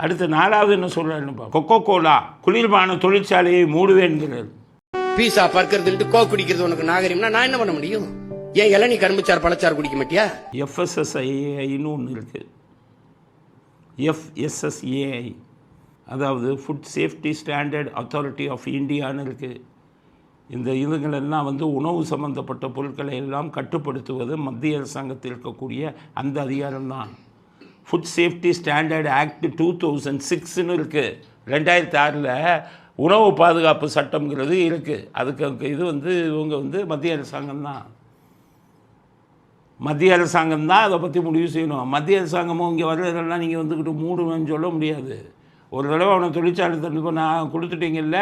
அடுத்த 4வது என்ன சொல்றாருன்னு கொக்கோ கோலா குளிர்பான தொழிற்சாலையை மூடுவேன்கிறார். பீஸா பர்க்கறது கோ குடிக்கிறது உனக்கு நாகரிகம்னா நான் என்ன பண்ண முடியும்? ஏன் இளநீ கரும்புச்சார் பழச்சார் குடிக்க மாட்டியா? FSSAIன்னு ஒன்று இருக்கு. FSSAI அதாவது food safety standard authority of இந்தியான்னு இருக்குது. இந்த இதுங்களெல்லாம் உணவு சம்பந்தப்பட்ட பொருட்களை எல்லாம் கட்டுப்படுத்துவது மத்திய அரசாங்கத்தில் இருக்கக்கூடிய அந்த அதிகாரம்தான். ஃபுட் சேஃப்டி ஸ்டாண்டர்ட் ஆக்ட் 2006ன்னு இருக்குது. 2006ல் உணவு பாதுகாப்பு சட்டம்ங்கிறது இருக்குது. அதுக்கு இது இவங்க மத்திய அரசாங்கம்தான். மத்திய அரசாங்கம் தான் அதை பற்றி முடிவு செய்யணும். மத்திய அரசாங்கமும் இங்கே வர்றதெல்லாம் நீங்கள் வந்துக்கிட்டு மூடுவேன்னு சொல்ல முடியாது. ஒரு தடவை அவனை தொழிற்சாலை தடுப்பு நான் கொடுத்துட்டீங்கல்ல,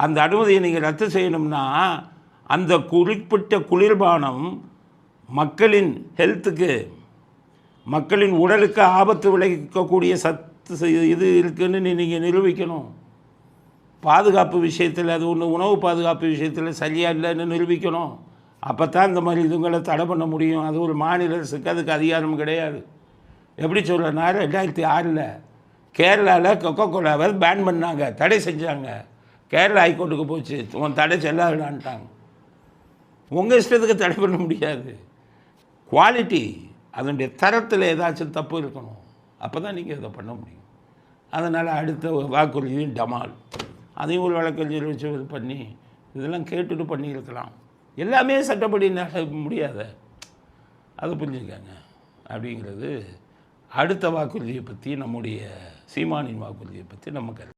அந்த அனுமதியை நீங்கள் ரத்து செய்யணும்னா அந்த குறிப்பிட்ட குளிர்பானம் மக்களின் ஹெல்த்துக்கு, மக்களின் உடலுக்கு ஆபத்து விளைவிக்கக்கூடிய சத்து இது இருக்குதுன்னு நீங்கள் நிரூபிக்கணும். பாதுகாப்பு விஷயத்தில் அது உணவு பாதுகாப்பு விஷயத்தில் சரியாக இல்லைன்னு நிரூபிக்கணும். அப்போ தான் இந்த மாதிரி இதுங்களை தடை பண்ண முடியும். அது ஒரு மாநில அரசுக்கு அதுக்கு அதிகாரம் கிடையாது. எப்படி சொல்கிறேன்னா 2006ல் கேரளாவில் கொக்கோ கோலாவை பேன் பண்ணாங்க, தடை செஞ்சாங்க. கேரளா ஹைகோர்ட்டுக்கு போச்சு, உன் தடை செல்லாதுடான்ட்டாங்க. உங்கள் இஷ்டத்துக்கு தடை பண்ண முடியாது. குவாலிட்டி அதனுடைய தரத்தில் ஏதாச்சும் தப்பு இருக்கணும், அப்போ தான் நீங்கள் இதை பண்ண முடியும். அதனால் அடுத்த வாக்குறுதியும் டமால், அதையும் ஒரு வழக்கறிஞர் வச்சு இது பண்ணி இதெல்லாம் கேட்டுட்டு பண்ணியிருக்கலாம். எல்லாமே சட்டப்படி முடியாத, அதை புரிஞ்சுக்கங்க அப்படிங்கிறது அடுத்த வாக்குறுதியை பற்றி, நம்முடைய சீமானின் வாக்குறுதியை பற்றி நம்ம கருத்து.